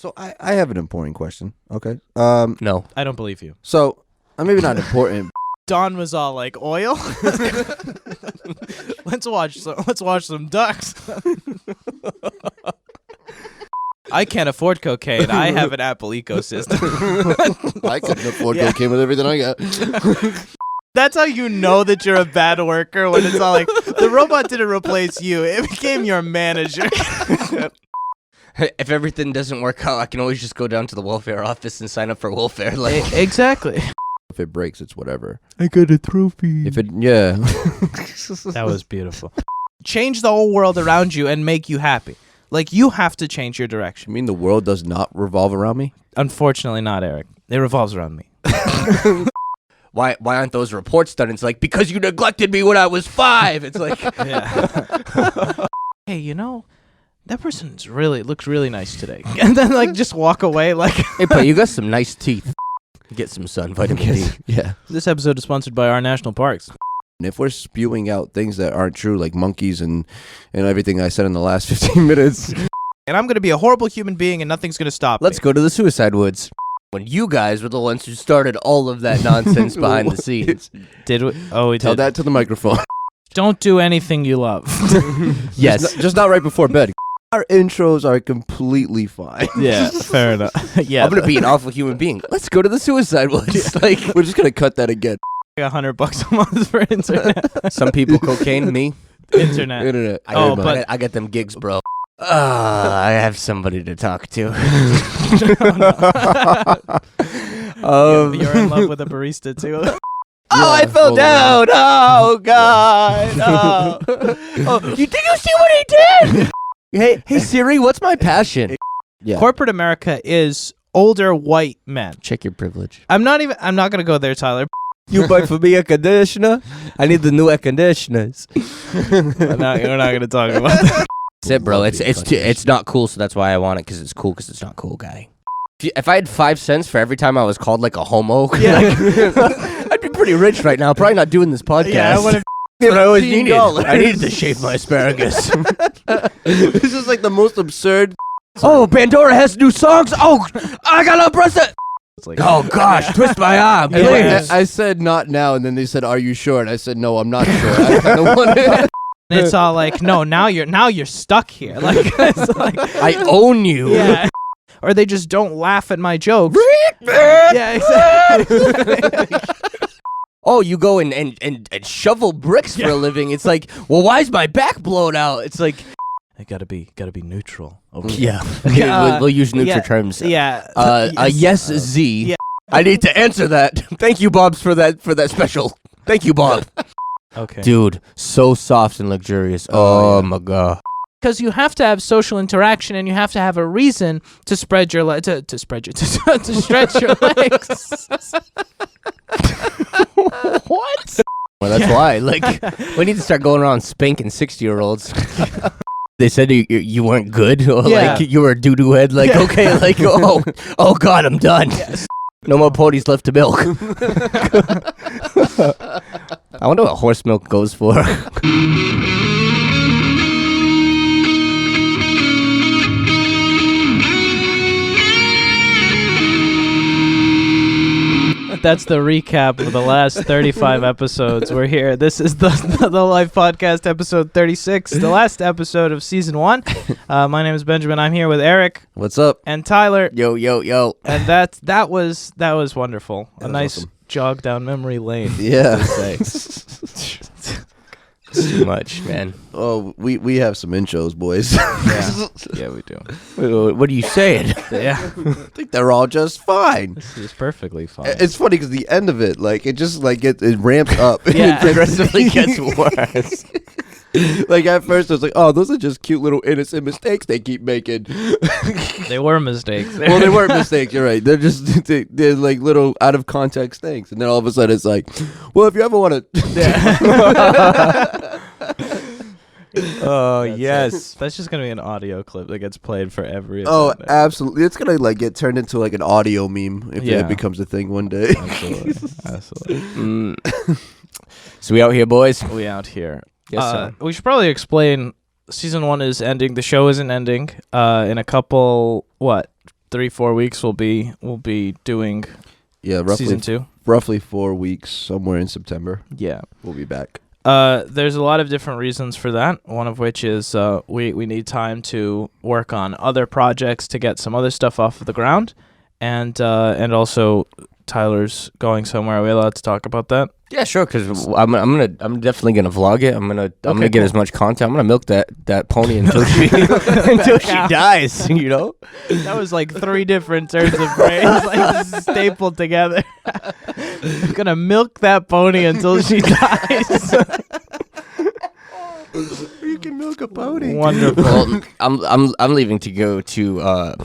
So I have an important question. Okay. No. I don't believe you. So maybe not important. Don was all like, oil? Let's watch some ducks. I can't afford cocaine. I have an Apple ecosystem. I couldn't afford cocaine with everything I got. That's how you know that you're a bad worker, when it's all like, the robot didn't replace you. It became your manager. If everything doesn't work out, I can always just go down to the welfare office and sign up for welfare. Like Exactly. If it breaks, it's whatever. I got a trophy. If it, That was beautiful. Change the whole world around you and make you happy. Like, you have to change your direction. You mean the world does not revolve around me? Unfortunately not, Eric. It revolves around me. why aren't those reports done? It's like, because you neglected me when I was 5. It's like, yeah. Hey, you know, that person looks really nice today. And then like just walk away like. hey, but you got some nice teeth. Get some sun, vitamin D. Yeah. This episode is sponsored by our national parks. And if we're spewing out things that aren't true, like monkeys and everything I said in the last 15 minutes. And I'm going to be a horrible human being and nothing's going to stop Let's me. go to the suicide woods. When you guys were the ones who started all of that nonsense behind the scenes. Did we? Oh, we Tell did. that to the microphone. Don't do anything you love. Yes. Just not right before bed. Our intros are completely fine. Yeah, fair enough. Yeah. I'm going to be an awful human being. Let's go to the suicide woods. Like, We're just going to cut that again. $100 a month for internet. some people cocaine, me. Internet. Internet. I get them gigs, bro. I have somebody to talk to. You're in love with a barista too. I fell down. Oh, God. Oh, you think you see what he did? Hey, Siri, what's my passion? Yeah. Corporate America is older white men. Check your privilege. I'm not going to go there, Tyler. You buy for me a conditioner? I need the new air conditioners. We're not going to talk about that. That's it, bro. It's not cool, so that's why I want it, because it's cool, because it's not cool, guy. If I had 5 cents for every time I was called like a homo, Yeah. I'd be pretty rich right now. Probably not doing this podcast. Yeah, I want to. But I always needed. I needed to shave my asparagus. This is like the most absurd. Oh, Pandora has new songs. Oh, I got a bracelet. It's like, Oh gosh, twist my arm, And please. I said not now, and then they said, "Are you sure?" And I said, "No, I'm not sure." I kinda wanted- And it's all like, no, now you're stuck here. Like, it's like, I own you. yeah. Or they just don't laugh at my jokes. Yeah, exactly. Oh, you go and shovel bricks for a living. It's like, well, why is my back blown out? It's like, I gotta be neutral. Over yeah. Okay, we'll use neutral terms. Yeah. Yes, Z. Yeah. I need to answer that. Thank you, Bobs, for that special. Thank you, Bob. Okay. Dude, so soft and luxurious. Oh my god. Because you have to have social interaction and you have to have a reason to spread your to stretch your legs. What? Well, that's why. Like, we need to start going around spanking 60-year-olds. They said you weren't good, or Yeah. like you were a doo-doo head. Like, okay, like, oh God, I'm done. Yes. No more ponies left to milk. I wonder what horse milk goes for. That's the recap of the last 35 episodes. We're here. This is the Life Podcast, episode 36, the last episode of season 1. My name is Benjamin. I'm here with Eric What's up? and Tyler, Yo. and that was wonderful. That A was nice awesome. jog down memory lane. Yeah. Too much, man. Oh, we have some intros, boys. Yeah, we do. What are you saying? Yeah, I think they're all just fine. this is perfectly fine. It's funny because the end of it, like, it just like it ramps up. Yeah. It progressively gets worse. Like at first, I was like, "Oh, those are just cute little innocent mistakes they keep making." They were mistakes. Well, they weren't mistakes. You're right. They're just they're like little out of context things, and then all of a sudden it's like, "Well, if you ever want to." Oh, That's yes. That's just gonna be an audio clip that gets played for every. Oh, event. absolutely! It's gonna like get turned into like an audio meme if Yeah. it becomes a thing one day. Absolutely. So we out here, boys. We out here. Yes, sir. We should probably explain. Season 1 is ending. The show isn't ending. In a couple, 3-4 weeks we'll be doing Yeah, season 2. roughly 4 weeks, somewhere in September. Yeah. We'll be back. There's a lot of different reasons for that. One of which is we need time to work on other projects to get some other stuff off of the ground, and also Tyler's going somewhere. Are we allowed to talk about that? Yeah, sure. Because I'm definitely gonna vlog it. I'm gonna get as much content. I'm gonna milk that pony until she until she dies. You know. That was like 3 different turns of phrase, like stapled together. I'm gonna milk that pony until she dies. You can milk a pony. Wonderful. Well, I'm leaving to go to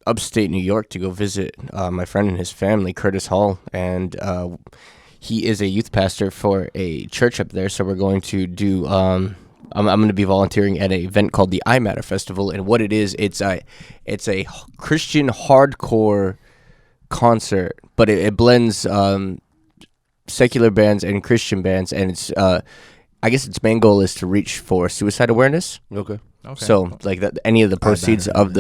upstate New York to go visit my friend and his family, Curtis Hall, and he is a youth pastor for a church up there. So we're going to do. I'm going to be volunteering at an event called the I Matter Festival, and what it is, it's a Christian hardcore concert, but it blends secular bands and Christian bands, and it's I guess its main goal is to reach for suicide awareness. Okay. So like any of the proceeds of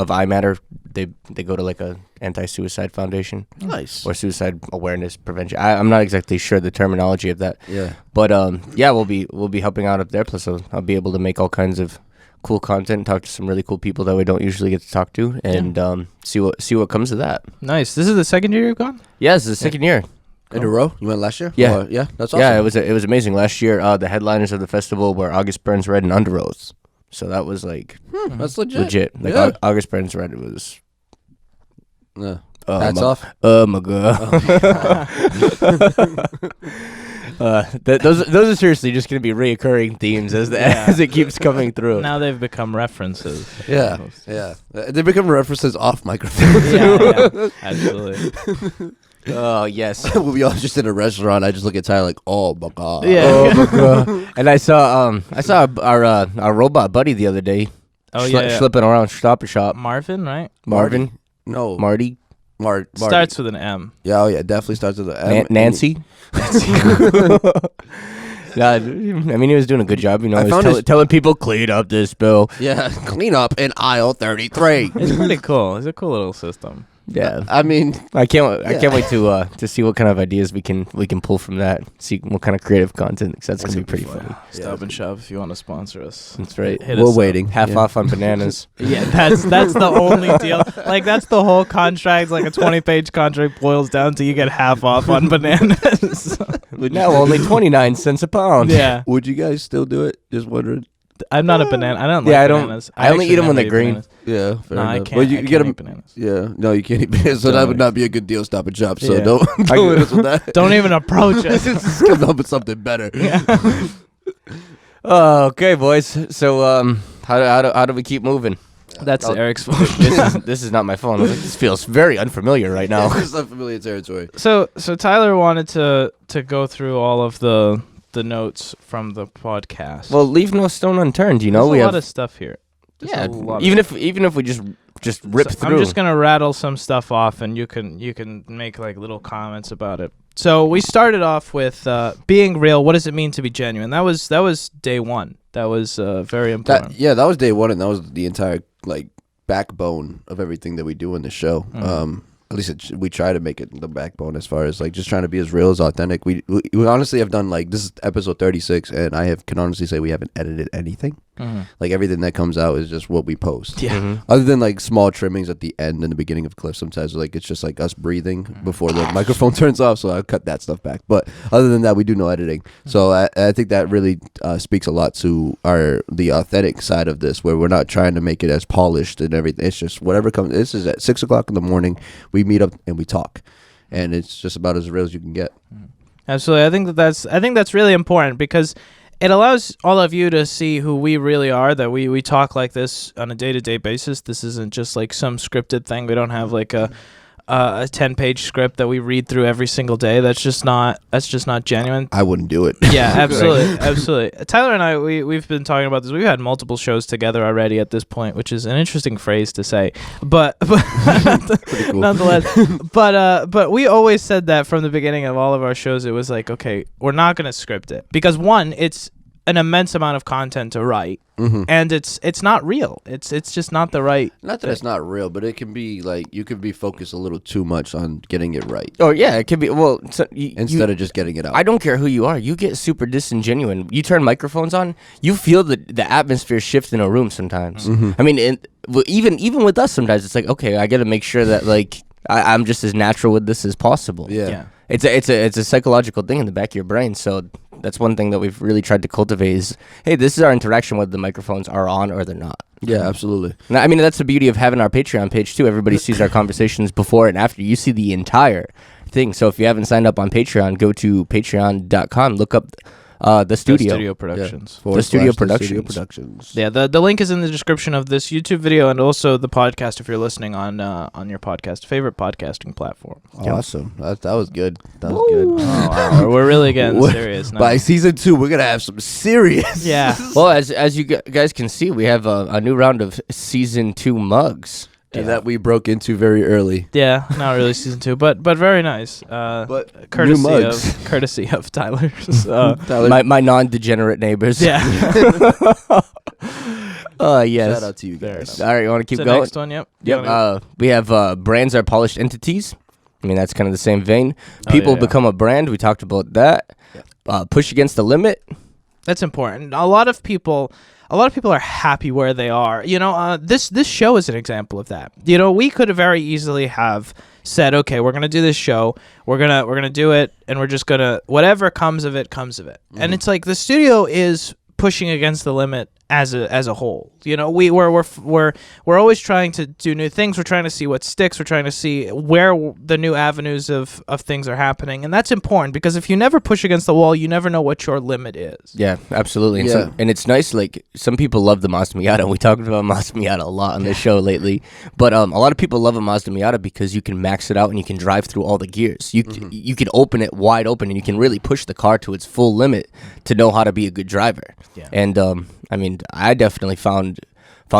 I Matter, they go to like a anti-suicide foundation. Nice. Or suicide awareness prevention. I'm not exactly sure the terminology of that. Yeah. But yeah, we'll be helping out up there. Plus, I'll be able to make all kinds of cool content, talk to some really cool people that we don't usually get to talk to, and see what comes of that. Nice. This is the second year you've gone? Yeah, this is the second year. In a row? You went last year? Yeah. Yeah, that's awesome. Yeah, it was amazing. Last year, the headliners of the festival were August Burns Red and Under Oath. So that was like That's legit. Like Yeah. August Burns Red was. Yeah. Hats off. Oh my god. Those are seriously just going to be reoccurring themes as it keeps coming through. Now they've become references. Yeah. Yeah. They become references off microphone. Yeah, absolutely. Oh yes. We'll be all just in a restaurant. I just look at Tyler like, oh my god. Yeah. Oh my god. And I saw our robot buddy the other day. Oh yeah. Slipping around Stop and Shop. Marvin, right? Marvin? No. Marty. Marty. Starts with an M. Yeah, oh yeah, definitely starts with the M. Nancy. Nah, I mean, he was doing a good job. You know, I he found was telling people, clean up this bill. Yeah, clean up in aisle 33. It's pretty cool. It's a cool little system. Yeah. I mean, I can't wait to see what kind of ideas we can pull from that. See what kind of creative content, because that's gonna be pretty funny. Stop and Shop if you want to sponsor us. That's right. Hit we're us up. waiting. Half off on bananas. Yeah, that's the only deal. Like that's the whole contract. Like a 20-page contract boils down to you get half off on bananas. Now only 29 cents a pound. Yeah, Would you guys still do it? Just wondering. I'm not a banana. I don't Yeah, like I don't- bananas. I only actually eat 'em when never they're eat green. bananas. Yeah, fair No, I enough. can't. Well, you I get can't them. eat bananas. Yeah, no, you can't eat bananas. So that Don't would eat. not be a good deal. Stop and Shop. So Yeah. don't hit us with that. Don't even approach us. Just come up with something better. Oh, okay, boys. So how do we keep moving? That's Oh, Eric's fault. This is not my phone. I was like, this feels very unfamiliar right now. This is unfamiliar territory. So Tyler wanted to go through all of the notes from the podcast. Well, leave no stone unturned. You know, There's we a have lot of stuff here. There's yeah. a lot of Even stuff. if we just rip So through. I'm just gonna rattle some stuff off, and you can make like little comments about it. So we started off with being real. What does it mean to be genuine? That was day one. That was very important. That was day one, and that was the entire like backbone of everything that we do in the show. Mhm. At least we try to make it the backbone as far as like just trying to be as real as authentic. We honestly have done like this is episode 36, and can honestly say we haven't edited anything. Mhm. Like everything that comes out is just what we post. Yeah. Mhm. Other than like small trimmings at the end and the beginning of clips, sometimes like it's just like us breathing before the microphone turns off. So I cut that stuff back. But other than that, we do no editing. So I think that really speaks a lot to the authentic side of this, where we're not trying to make it as polished and everything. It's just whatever comes. This is at 6:00 in the morning. We meet up and we talk, and it's just about as real as you can get. Absolutely. I think that's really important because it allows all of you to see who we really are, that we talk like this on a day-to-day basis. This isn't just like some scripted thing. We don't have like a 10-page script that we read through every single day. That's just not genuine. I wouldn't do it. Yeah, absolutely. Absolutely. Tyler and I, we've been talking about this. We've had multiple shows together already at this point, which is an interesting phrase to say. But Pretty cool. nonetheless, but we always said that from the beginning of all of our shows. It was like, okay, we're not going to script it because one, it's an immense amount of content to write, and it's not real. It's just not the right. Not that it's not real, but it can be like you could be focused a little too much on getting it right Oh yeah, it could be. Well, instead of just getting it out. I don't care who you are. You get super disingenuous. You turn microphones on, you feel the atmosphere shift in a room sometimes. I mean, even with us, sometimes it's like, okay, I got to make sure that like I'm just as natural with this as possible. Yeah. It's a psychological thing in the back of your brain. So that's one thing that we've really tried to cultivate is, hey, this is our interaction whether the microphones are on or they're not. Yeah, absolutely. Now, I mean, that's the beauty of having our Patreon page too. Everybody sees our conversations before and after. You see the entire thing. So if you haven't signed up on Patreon, go to patreon.com, look up the studio. The studio productions. Yeah. The studio Studio productions. Productions. Yeah, the link is in the description of this YouTube video and also the podcast if you're listening on your favorite podcasting platform. Awesome. That was good. That was good. Oh, wow. We're really getting serious now. By season 2, we're going to have some serious. Yeah. Well, as you guys can see, we have a new round of season 2 mugs. That we broke into very early. Yeah, not really season 2, but very nice. But courtesy new mugs. of Tyler's. Tyler, My non-degenerate neighbors. Yeah. Yes. shout out to you guys. All right, you want to keep The going? next one, yep. Yep. We have brands are polished entities. I mean, that's kind of the same vein. People yeah. become a brand. We talked about that. Push against the limit. That's important. A lot of people are happy where they are. You know, this show is an example of that. You know, we could have very easily have said, okay, we're gonna do this show, we're gonna do it, and we're just gonna whatever comes of it comes of it. And it's like the studio is pushing against the limit as a whole. You know, we're always trying to do new things. We're trying to see what sticks. We're trying to see where the new avenues of things are happening, and that's important because if you never push against the wall, you never know what your limit is. Yeah, absolutely. And, and it's nice. Like some people love the Mazda Miata. We talked about Mazda Miata a lot on this show lately, but a lot of people love a Mazda Miata because you can max it out and you can drive through all the gears. You can open it wide open and you can really push the car to its full limit to know how to be a good driver. Yeah. And I mean, I definitely found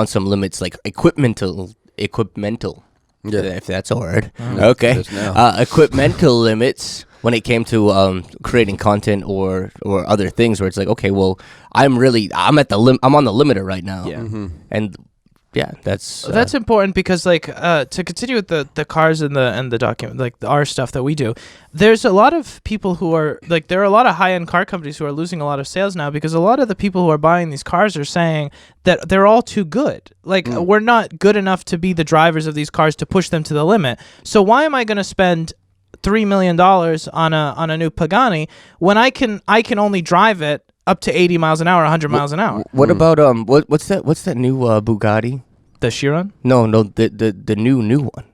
some limits like equipmental, if that's a word. Okay. It is now. Equipmental limits when it came to creating content or other things where it's like, okay, well, I'm at the I'm on the limiter right now. Yeah. And yeah, that's important because like to continue with the cars and the document, like our stuff that we do, there's a lot of people who are like, there are a lot of high-end car companies who are losing a lot of sales now because a lot of the people who are buying these cars are saying that they're all too good. Like we're not good enough to be the drivers of these cars to push them to the limit. So why am I going to spend $3 million on a new Pagani when I can only drive it up to 80 miles an hour, 100 miles an hour? What about what's that new Bugatti? The Chiron? No, the new one.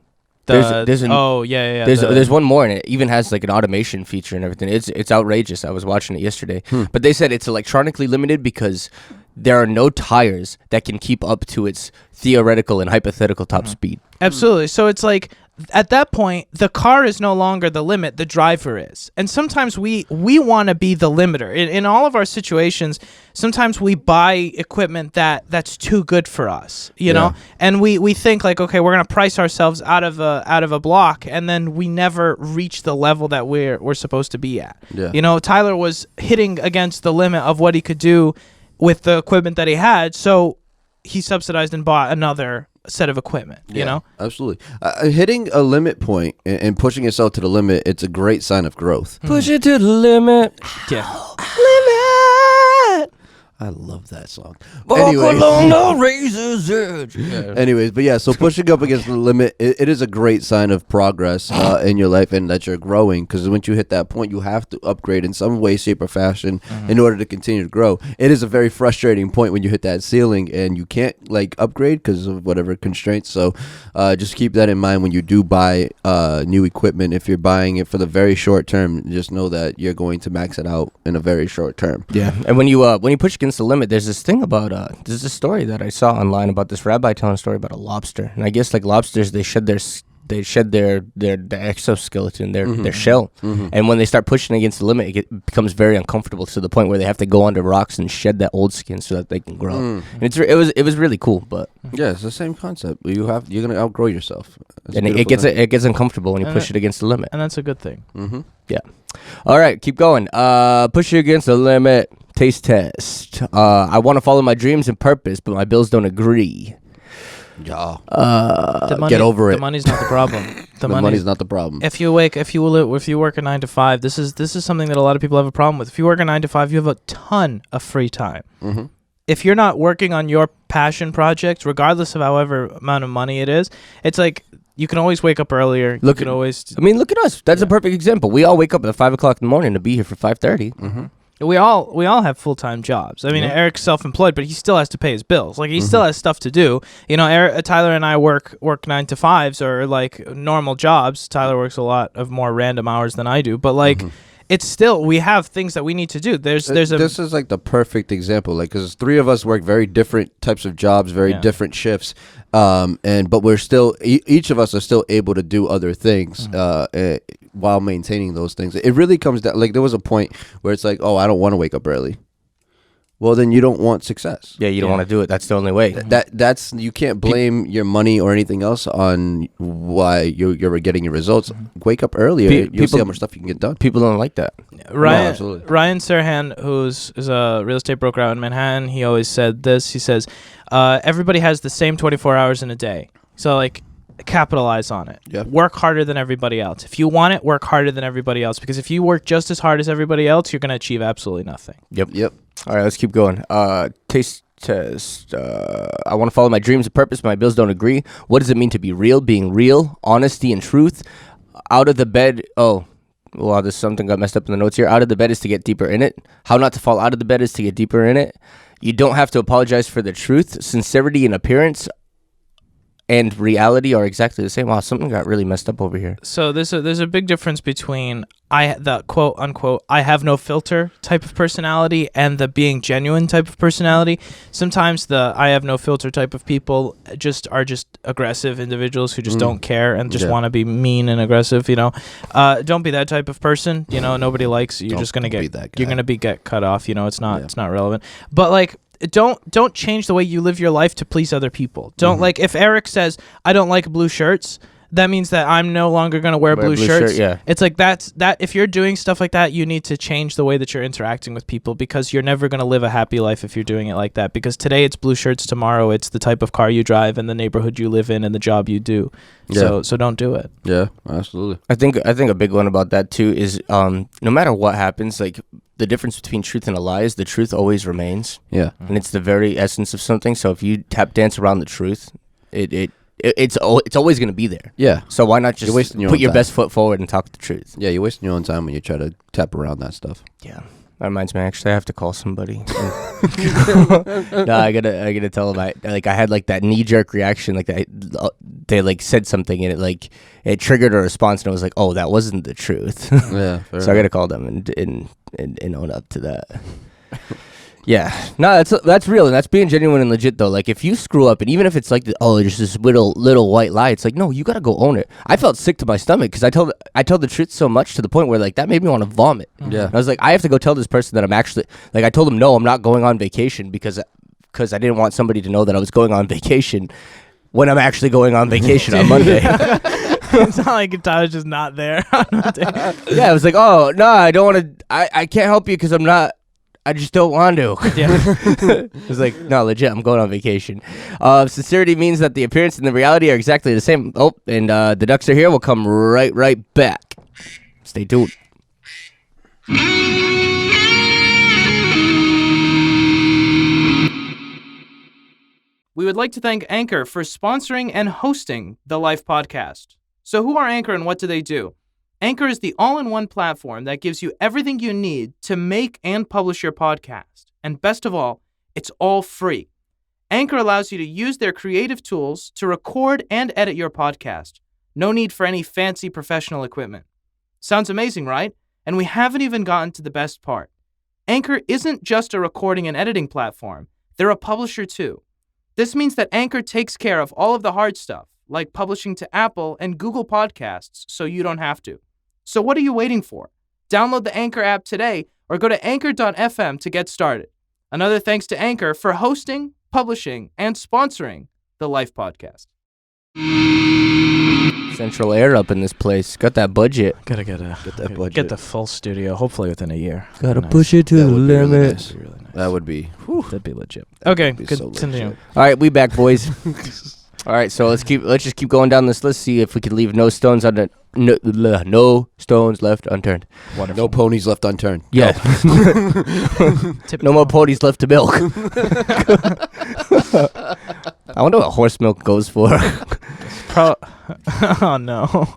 There's one more, and it even has like an automation feature and everything. It's outrageous. I was watching it yesterday, but they said it's electronically limited because there are no tires that can keep up to its theoretical and hypothetical top speed. Absolutely. So it's like at that point, the car is no longer the limit, the driver is. And sometimes we want to be the limiter. In all of our situations, sometimes we buy equipment that's too good for us, you know? And we think like, okay, we're going to price ourselves out of a block, and then we never reach the level that we're supposed to be at. Yeah. You know, Tyler was hitting against the limit of what he could do with the equipment that he had, so he subsidized and bought another set of equipment, you know? Absolutely. Hitting a limit point and pushing yourself to the limit, it's a great sign of growth. Push it to the limit. Yeah. Limit. I love that song. Walk along the razor's edge. Anyways, but yeah, so pushing up against the limit, it is a great sign of progress in your life and that you're growing, because once you hit that point, you have to upgrade in some way, shape, or fashion in order to continue to grow. It is a very frustrating point when you hit that ceiling and you can't like upgrade because of whatever constraints. So just keep that in mind when you do buy new equipment. If you're buying it for the very short term, just know that you're going to max it out in a very short term. Yeah, and when you push against the limit, there's this thing about there's this story that I saw online about this rabbi telling a story about a lobster, and I guess like lobsters, they shed their exoskeleton, their shell, and when they start pushing against the limit, it becomes very uncomfortable to the point where they have to go under rocks and shed that old skin so that they can grow. And it was really cool, but yeah, it's the same concept. You're gonna outgrow yourself, and it gets uncomfortable when you push it against the limit, and that's a good thing. Yeah. All right, keep going. Push it against the limit. Taste test. I want to follow my dreams and purpose, but my bills don't agree. Yeah. Get over it. The money's not the problem. The money's not the problem. If you work a 9 to 5, this is something that a lot of people have a problem with. If you work a 9 to 5, you have a ton of free time. Mm-hmm. If you're not working on your passion project, regardless of however amount of money it is, it's like you can always wake up earlier. Look at us. That's a perfect example. We all wake up at 5 o'clock in the morning to be here for 5:30. Mm-hmm. We all have full-time jobs. I mean, Eric's self-employed, but he still has to pay his bills. Like, he still has stuff to do. You know, Tyler and I work 9 to 5s or, like, normal jobs. Tyler works a lot of more random hours than I do. But, like, it's still, we have things that we need to do. This is, like, the perfect example. Like, because 3 of us work very different types of jobs, very different shifts. But we're still, each of us are still able to do other things while maintaining those things. It really comes down, like, there was a point where it's like, oh, I don't want to wake up early. Well, then you don't want success. Yeah, you don't want to do it. That's the only way. That's you can't blame your money or anything else on why you're getting your results. Wake up earlier. You'll see how much stuff you can get done. People don't like that. Ryan Serhan, is a real estate broker out in Manhattan, he always said this. He says, everybody has the same 24 hours in a day. So, like, capitalize on it. Yep. Work harder than everybody else. If you want it, work harder than everybody else. Because if you work just as hard as everybody else, you're going to achieve absolutely nothing. Yep. All right, let's keep going. Taste test. I want to follow my dreams and purpose, but my bills don't agree. What does it mean to be real? Being real, honesty, and truth. Out of the bed. Oh, wow, there's something got messed up in the notes here. Out of the bed is to get deeper in it. How not to fall out of the bed is to get deeper in it. You don't have to apologize for the truth. Sincerity and appearance and reality are exactly the same. Wow, something got really messed up over here. So there's a big difference between the quote unquote I have no filter type of personality and the being genuine type of personality. Sometimes the I have no filter type of people are just aggressive individuals who just don't care and just want to be mean and aggressive. You know, don't be that type of person. You know, nobody likes you. You're just gonna get cut off. You know, it's not relevant. But, like, don't change the way you live your life to please other people. Don't like, if Eric says I don't like blue shirts, that means that I'm no longer going to wear blue shirts. It's like that if you're doing stuff like that, you need to change the way that you're interacting with people, because you're never going to live a happy life if you're doing it like that. Because today it's blue shirts, tomorrow it's the type of car you drive and the neighborhood you live in and the job you do. So don't do it. Yeah, absolutely. I think a big one about that too is no matter what happens, like, the difference between truth and a lie is the truth always remains. Yeah. And it's the very essence of something. So if you tap dance around the truth, it's always going to be there. Yeah. So why not just put your best foot forward and talk the truth? Yeah, you're wasting your own time when you try to tap around that stuff. Yeah. That reminds me, actually, I have to call somebody. No, I gotta tell them. I had, like, that knee-jerk reaction. Like, they like said something and it triggered a response, and I was like, oh, that wasn't the truth. Yeah. So I gotta call them and own up to that. Yeah, no, that's real, and that's being genuine and legit, though. Like, if you screw up, and even if it's like, there's this little white lie, it's like, no, you gotta go own it. I felt sick to my stomach because I told the truth so much to the point where, like, that made me want to vomit. Yeah, and I was like, I have to go tell this person that I'm actually, like, I told them, no, I'm not going on vacation because I didn't want somebody to know that I was going on vacation when I'm actually going on vacation on Monday. It's not like Tyler's just not there. Yeah, I was like, oh no, I don't want to. I can't help you because I'm not. I just don't want to. Yeah. It's like, no, legit, I'm going on vacation. Sincerity means that the appearance and the reality are exactly the same. Oh, and the Ducks are here. We'll come right back. Stay tuned. We would like to thank Anchor for sponsoring and hosting the Life podcast. So who are Anchor and what do they do? Anchor is the all-in-one platform that gives you everything you need to make and publish your podcast. And best of all, it's all free. Anchor allows you to use their creative tools to record and edit your podcast. No need for any fancy professional equipment. Sounds amazing, right? And we haven't even gotten to the best part. Anchor isn't just a recording and editing platform. They're a publisher too. This means that Anchor takes care of all of the hard stuff, like publishing to Apple and Google Podcasts, so you don't have to. So what are you waiting for? Download the Anchor app today or go to anchor.fm to get started. Another thanks to Anchor for hosting, publishing, and sponsoring the Life podcast. Central air up in this place. Got that budget. Gotta get that budget. Get the full studio. Hopefully within a year. Gotta Nice. push it to That the would be really limit. nice. That'd be really nice. That would be. That'd be legit. Okay, That'd be so continue. legit. All right, we back, boys. All right, so let's just keep going down this list. See if we could leave no stones no stones left unturned. Wonderful. No ponies left unturned. Yeah. No more ponies left to milk. I wonder what horse milk goes for. Oh no,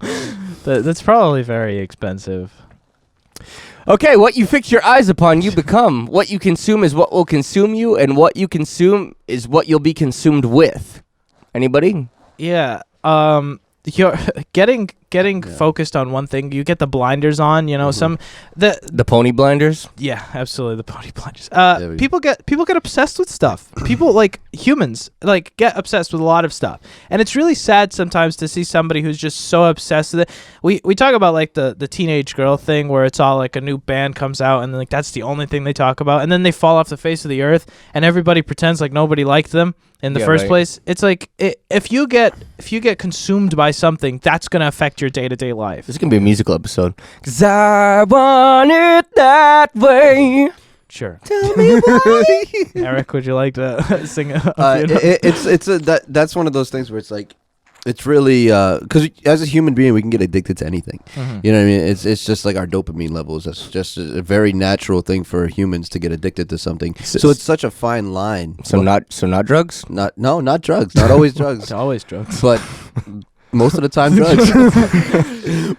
that's probably very expensive. Okay, what you fix your eyes upon, you become. What you consume is what will consume you, and what you consume is what you'll be consumed with. Anybody? Yeah. You're getting focused on one thing. You get the blinders on. You know, The pony blinders? Yeah, absolutely, the pony blinders. we- People get obsessed with stuff. People like humans get obsessed with a lot of stuff, and it's really sad sometimes to see somebody who's just so obsessed with it. We talk about like the teenage girl thing where it's all like a new band comes out and like that's the only thing they talk about, and then they fall off the face of the earth, and everybody pretends like nobody liked them in the first place. It's like if you get consumed by something, that's gonna affect your day-to-day life. This is going to be a musical episode. 'Cause I want it that way. Sure. Tell me why. Eric, would you like to sing a few notes? That's one of those things where it's like, it's really because as a human being we can get addicted to anything. You know what I mean? It's just like our dopamine levels. That's just a very natural thing for humans to get addicted to something. So it's such a fine line. So not drugs? Not drugs. Not always drugs. It's always drugs. But most of the time drugs.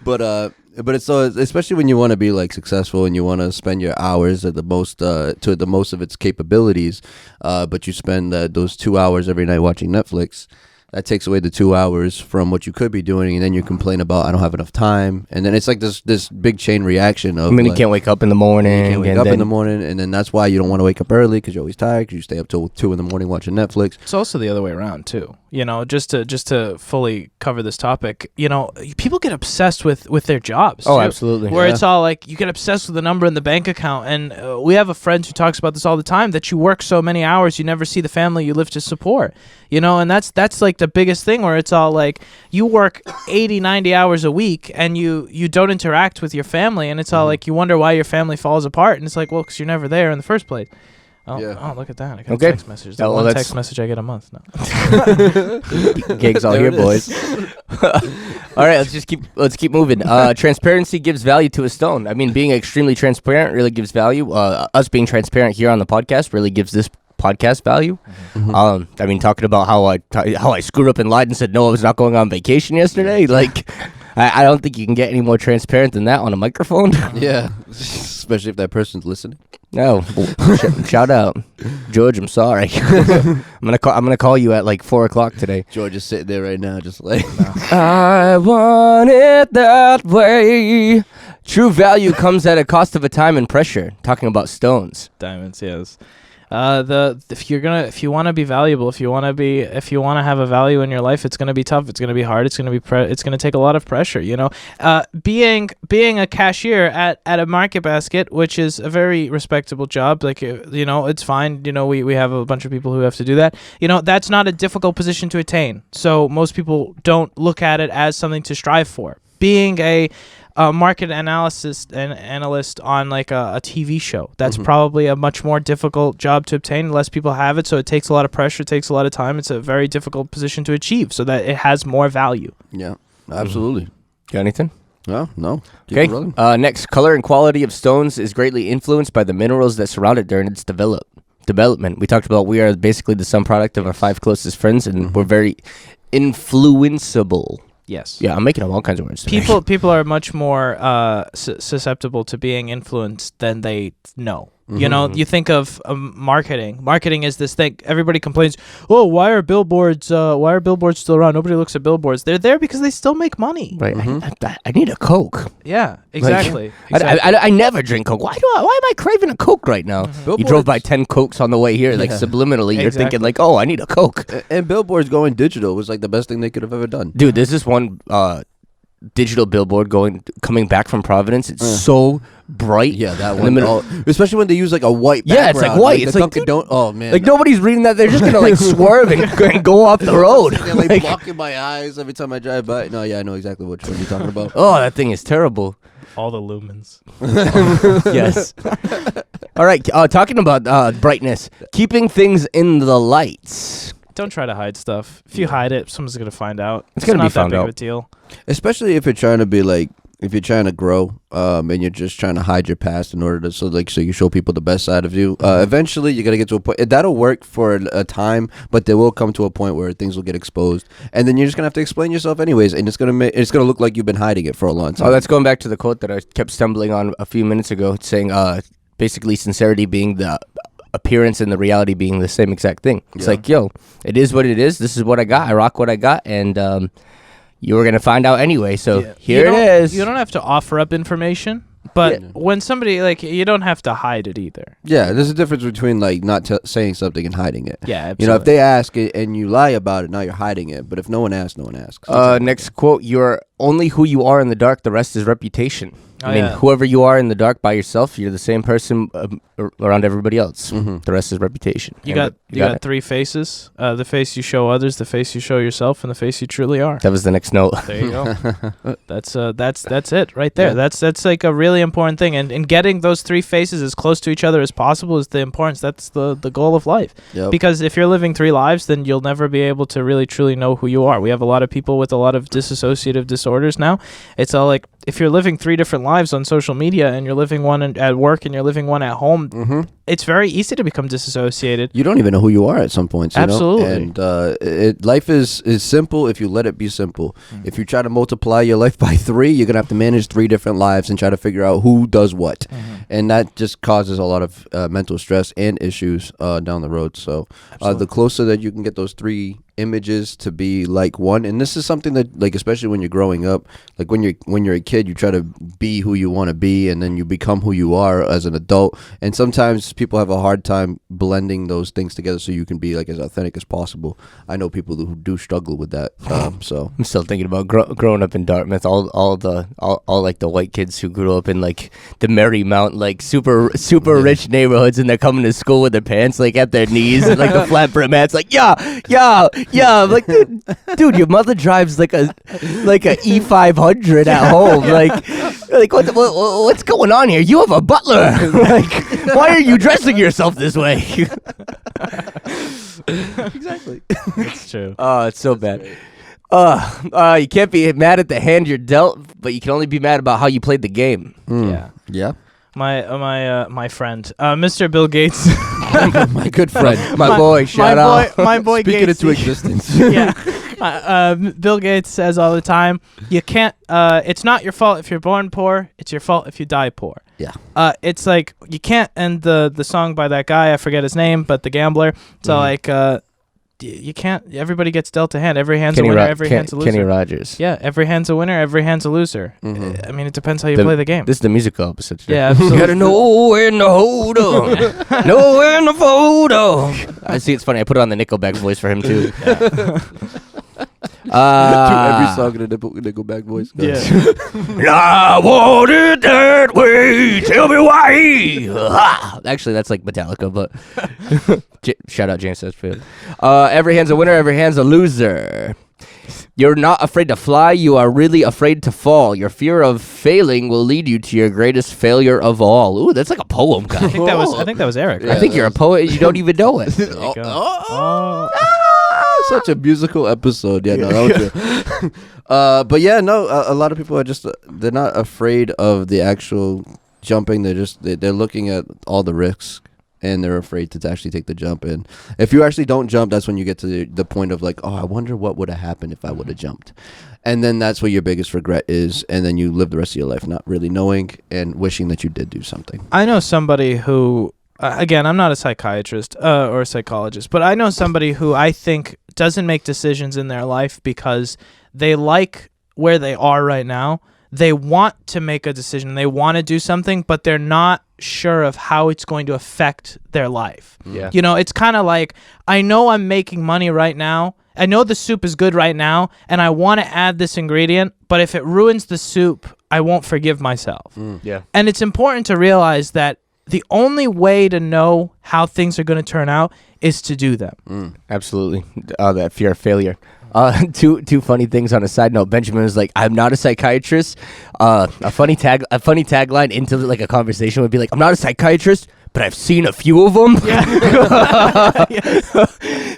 But it's so, especially when you want to be like successful and you want to spend your hours at the most to the most of its capabilities, but you spend those 2 hours every night watching Netflix. That takes away the 2 hours from what you could be doing, and then you complain about I don't have enough time, and then it's like this big chain reaction of. I mean, like, you can't wake up in the morning. you can't wake up in the morning, and then that's why you don't want to wake up early because you're always tired because you stay up till 2 in the morning watching Netflix. It's also the other way around too. You know, just to fully cover this topic, you know, people get obsessed with their jobs. Oh, too, absolutely. Where Yeah. it's all like you get obsessed with the number in the bank account, and we have a friend who talks about this all the time. That you work so many hours, you never see the family you live to support. You know, and that's like the biggest thing where it's all like you work 80, 90 hours a week and you don't interact with your family, and it's all like you wonder why your family falls apart, and it's like, well, because you're never there in the first place. Oh, Yeah. oh, look at that. I got Okay. a text message. The Oh, well, one that's- text message I get a month. No. Gigs all There here, it is. boys. All right, let's keep moving. Transparency gives value to a stone. I mean, being extremely transparent really gives value. Us being transparent here on the podcast really gives this podcast value. I mean, talking about how I screwed up and lied and said no, I was not going on vacation yesterday. Like, I don't think you can get any more transparent than that on a microphone. Yeah, especially if that person's listening. No, shout out, George. I'm sorry. I'm gonna call you at like 4:00 today. George is sitting there right now, just like. I want it that way. True value comes at a cost of a time and pressure. Talking about stones. Diamonds, yes. If you want to be valuable, if you want to have a value in your life, it's going to be tough. It's going to be hard. It's going to be it's going to take a lot of pressure, you know. Being a cashier at a market basket, which is a very respectable job, like you know, it's fine. You know, we have a bunch of people who have to do that. You know, that's not a difficult position to attain. So most people don't look at it as something to strive for. Being a market analyst on like a TV show. That's probably a much more difficult job to obtain. Less people have it, so it takes a lot of pressure, it takes a lot of time. It's a very difficult position to achieve, so that it has more value. Yeah, absolutely. Got anything? No. Keep it rolling. Okay. Next, color and quality of stones is greatly influenced by the minerals that surround it during its development. We talked about we are basically the sum product of our 5 closest friends, and we're very influenceable. Yes. Yeah, I'm making up all kinds of words today. People are much more susceptible to being influenced than they know. You know, you think of marketing. Marketing is this thing. Everybody complains, "Oh, why are billboards still around? Nobody looks at billboards." They're there because they still make money. Right. I need a Coke. Yeah, exactly. I never drink Coke. Why am I craving a Coke right now? You drove by 10 Cokes on the way here, like subliminally. You're thinking like, oh, I need a Coke. And billboards going digital was like the best thing they could have ever done. Dude, there's this one digital billboard coming back from Providence. It's so bright. Yeah, that in the one. middle. Especially when they use like a white Yeah, background. it's like white. the It's like, Dunkin' dude, don't. Oh man. Like nobody's reading that. They're just gonna like swerve and go off the road. They're like Like, blocking my eyes every time I drive by. No, yeah, I know exactly which one you're talking about. oh, that thing is terrible. All the lumens. Yes. All right. Talking about brightness, keeping things in the lights. Don't try to hide stuff. If you hide it, someone's gonna find out. It's gonna not be found that big out. of a deal. Especially if you're trying to be like, if you're trying to grow, and you're just trying to hide your past in order to so you show people the best side of you. Eventually, you're gonna get to a point that'll work for a time, but there will come to a point where things will get exposed, and then you're just gonna have to explain yourself anyways, and it's gonna look like you've been hiding it for a long time. Oh, that's going back to the quote that I kept stumbling on a few minutes ago, saying basically sincerity being the appearance and the reality being the same exact thing. It's like, yo, it is what it is. This is what I got. I rock what I got, and you were gonna find out anyway. So here it is. You don't have to offer up information, but Yeah. when somebody like you don't have to hide it either. Yeah, there's a difference between like not saying something and hiding it. Yeah, absolutely. You know, if they ask it and you lie about it, now you're hiding it. But if no one asks, no one asks. Next quote: "You're only who you are in the dark. The rest is reputation." Oh, I mean, yeah. whoever you are in the dark by yourself, you're the same person around everybody else. The rest is reputation. You got it. three faces: the face you show others, the face you show yourself, and the face you truly are. That was the next note. There you go. That's it right there. Yeah. That's like a really important thing, and getting those three faces as close to each other as possible is the importance. That's the goal of life. Yep. Because if you're living three lives, then you'll never be able to really truly know who you are. We have a lot of people with a lot of dissociative disorders now. It's all like if you're living three different lives on social media and you're living one at work and you're living one at home, it's very easy to become disassociated. You don't even know who you are at some points. You Absolutely. know? And life is simple if you let it be simple. If you try to multiply your life by 3, you're gonna have to manage 3 different lives and try to figure out who does what, and that just causes a lot of mental stress and issues down the road. So the closer that you can get those 3 images to be like one, and this is something that, like, especially when you're growing up, like when you're a kid, you try to be who you want to be, and then you become who you are as an adult, and sometimes people have a hard time blending those things together so you can be like as authentic as possible. I know people who do struggle with that. So I'm still thinking about growing up in Dartmouth. All like the white kids who grew up in like the Marymount, like super rich neighborhoods, and they're coming to school with their pants like at their knees and like the flat brim hats. Like yeah. I'm like, dude, your mother drives like a E500 at home. Like what's going on here? You have a butler. Like, why are you dressing yourself this way? exactly. That's true. Oh, it's so bad. You can't be mad at the hand you're dealt, but you can only be mad about how you played the game. Yeah. My friend, Mr. Bill Gates. My good friend. My boy, shout out. My boy Speaking Gates. into existence. Yeah. Bill Gates says all the time, you can't, it's not your fault if you're born poor, it's your fault if you die poor. Yeah. It's like, you can't end the song by that guy, I forget his name, but the gambler. So like, you can't, everybody gets dealt a hand. Every hand's a winner, every hand's a loser. Kenny Rogers. Yeah, every hand's a winner, every hand's a loser. I mean, it depends how you play the game. This is the musical episode today. Yeah, absolutely. You gotta know when to hold on, know when to fold on. I see, it's funny. I put on the Nickelback voice for him too. Do every song in a Nickelback voice. Yeah. I want it that way. Tell me why. Actually, that's like Metallica, but shout out James Hetfield. Every hand's a winner, every hand's a loser. You're not afraid to fly, you are really afraid to fall. Your fear of failing will lead you to your greatest failure of all. Ooh, that's like a poem, guy. I think that was Eric. I think you're a poet, you don't even know it. There you go. Such a musical episode. Yeah, no, that was good. But yeah, no, a lot of people are just, they're not afraid of the actual jumping. They're looking at all the risks, and they're afraid to actually take the jump. And if you actually don't jump, that's when you get to the point of like, oh, I wonder what would have happened if I would have jumped. And then that's what your biggest regret is. And then you live the rest of your life not really knowing and wishing that you did do something. I know somebody who, again, I'm not a psychiatrist or a psychologist, but I know somebody who I think doesn't make decisions in their life because they like where they are right now. They want to make a decision. They want to do something, but they're not sure of how it's going to affect their life. Yeah. You know, it's kind of like, I know I'm making money right now, I know the soup is good right now, and I want to add this ingredient, but if it ruins the soup, I won't forgive myself. Yeah. And it's important to realize that the only way to know how things are going to turn out is to do them. Absolutely. That fear of failure. Two funny things on a side note. Benjamin was like, "I'm not a psychiatrist." A funny tagline into like a conversation would be like, "I'm not a psychiatrist, but I've seen a few of them." Yeah.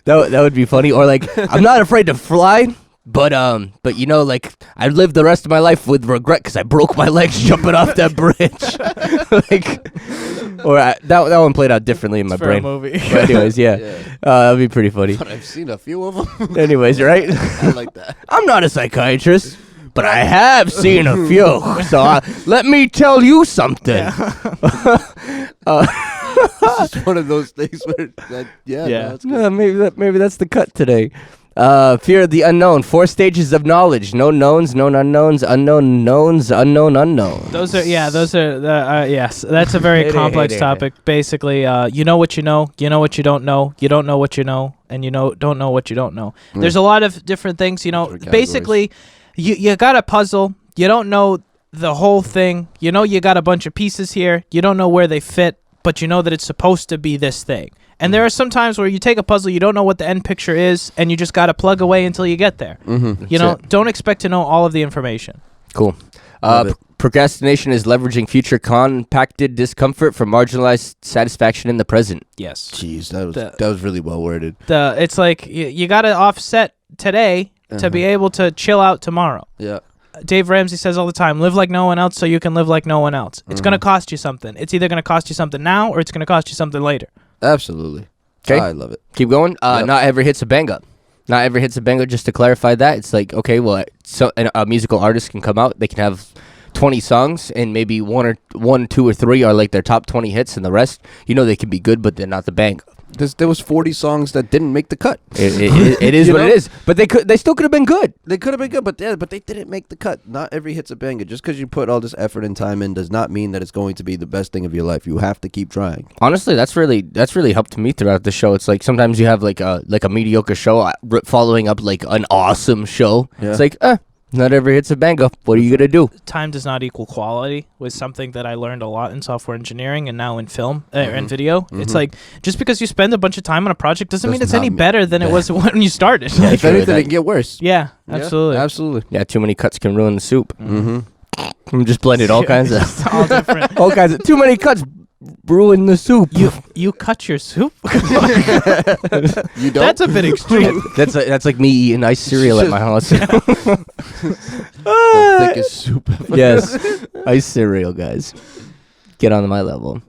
That would be funny. Or like, "I'm not afraid to fly, but you know, like I lived the rest of my life with regret because I broke my legs jumping off that bridge." That one played out differently in my For brain. a movie. But anyways, yeah, that'd be pretty funny. But I've seen a few of them. Anyways, right? I like that. I'm not a psychiatrist, but I have seen a few. So let me tell you something. It's just one of those things where, that's good. Maybe that's the cut today. Fear of the unknown. 4 stages of knowledge. Known knowns, known unknowns, unknown knowns, unknown unknowns. Those are yes. That's a very complex topic. Basically, you know what you know what you don't know what you know, and don't know what you don't know. There's a lot of different things. Basically, you got a puzzle. You don't know the whole thing. You got a bunch of pieces here. You don't know where they fit, but you know that it's supposed to be this thing. And there are some times where you take a puzzle, you don't know what the end picture is, and you just got to plug away until you get there. Don't expect to know all of the information. Cool. Procrastination is leveraging future compacted discomfort for marginalized satisfaction in the present. Yes. Jeez, that was really well worded. It's like you got to offset today to be able to chill out tomorrow. Yeah. Dave Ramsey says all the time, live like no one else so you can live like no one else. It's going to cost you something. It's either going to cost you something now or it's going to cost you something later. Absolutely. Okay. I love it. Keep going. Not every hit's a banger. Not every hit's a banger. Just to clarify that, it's like, okay, well, so a musical artist can come out. They can have 20 songs, and maybe one, 2, or 3 are like their top 20 hits, and the rest, they can be good, but they're not the bang. There was 40 songs that didn't make the cut. It is what it is. But they still could have been good. They could have been good, but they didn't make the cut. Not every hit's a banger. Just because you put all this effort and time in does not mean that it's going to be the best thing of your life. You have to keep trying. Honestly, that's really helped me throughout the show. It's like sometimes you have like a mediocre show following up like an awesome show. Yeah. It's like, not every hit's a banger. What are you going to do? Time does not equal quality was something that I learned a lot in software engineering and now in film and video. It's like, just because you spend a bunch of time on a project doesn't mean it's any better than it was when you started. Yeah, if anything, it can get worse. Yeah, absolutely. Yeah, absolutely. Yeah, too many cuts can ruin the soup. I'm just blended all kinds of... all different. All kinds of... Too many cuts ruin the soup. You cut your soup? You don't? That's a bit extreme. That's like me eating ice cereal at my house. The thickest soup ever. Yes, ice cereal, guys. Get on my level.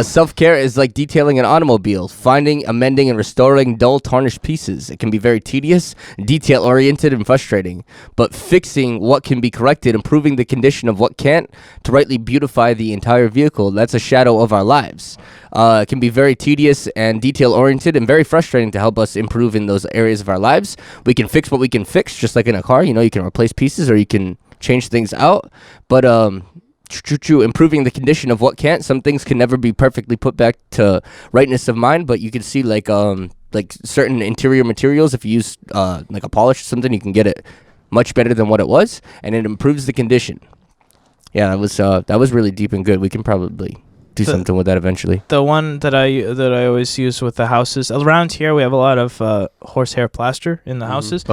Self-care is like detailing an automobile, finding, amending, and restoring dull, tarnished pieces. It can be very tedious, detail-oriented, and frustrating. But fixing what can be corrected, improving the condition of what can't, to rightly beautify the entire vehicle, that's a shadow of our lives. It can be very tedious and detail-oriented and very frustrating to help us improve in those areas of our lives. We can fix what we can fix, just like in a car. You can replace pieces or you can change things out. But, improving the condition of what can't. Some things can never be perfectly put back to rightness of mind, but you can see like certain interior materials, if you use like a polish or something, you can get it much better than what it was, and it improves the condition. Yeah, that was really deep and good. We can probably do something with that eventually. The one that I always use with the houses around here, we have a lot of horsehair plaster in the houses.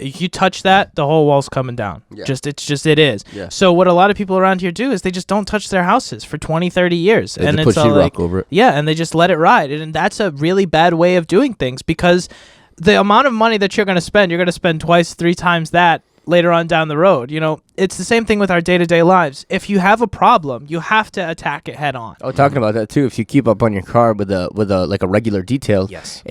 You touch that, the whole wall's coming down. Yeah. It is. Yeah. So what a lot of people around here do is they just don't touch their houses for 20, 30 years. They and just it's put sheetrock over it. Yeah, and they just let it ride. And that's a really bad way of doing things, because the amount of money that you're going to spend twice, 3 times that later on down the road. It's the same thing with our day-to-day lives. If you have a problem, you have to attack it head on. Oh, talking about that too. If you keep up on your car with a regular detail, yes,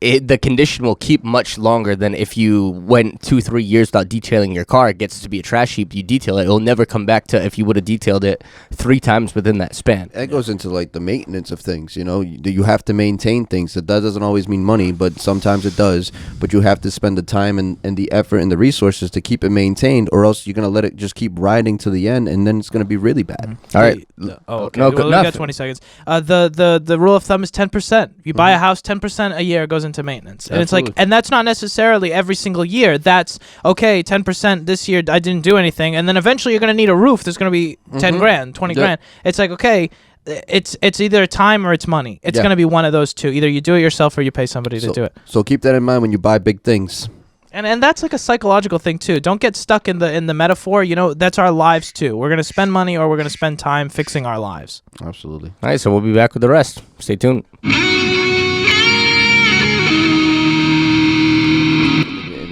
the condition will keep much longer than if you went 2-3 years without detailing your car. It gets to be a trash heap. You detail it, it'll never come back to if you would have detailed it 3 times within that span. That goes into like the maintenance of things. You have to maintain things. That doesn't always mean money, but sometimes it does. But you have to spend the time and the effort and the resources to keep it maintained, or else you're gonna let it just keep riding to the end, and then it's gonna be really bad. All right. Okay. We got 20 seconds. The rule of thumb is 10%. You buy a house, 10% a year goes into into maintenance. And it's like, Absolutely. and that's not necessarily every single year. That's okay, 10% this year I didn't do anything, and then eventually you're gonna need a roof that's gonna be 10 grand, 20 grand. It's like, okay, it's either time or it's money. It's gonna be one of those two. Either you do it yourself or you pay somebody to do it. So keep that in mind when you buy big things. And that's like a psychological thing too. Don't get stuck in the metaphor. You know, that's our lives too. We're gonna spend money or we're gonna spend time fixing our lives. Absolutely. All right, so we'll be back with the rest. Stay tuned. In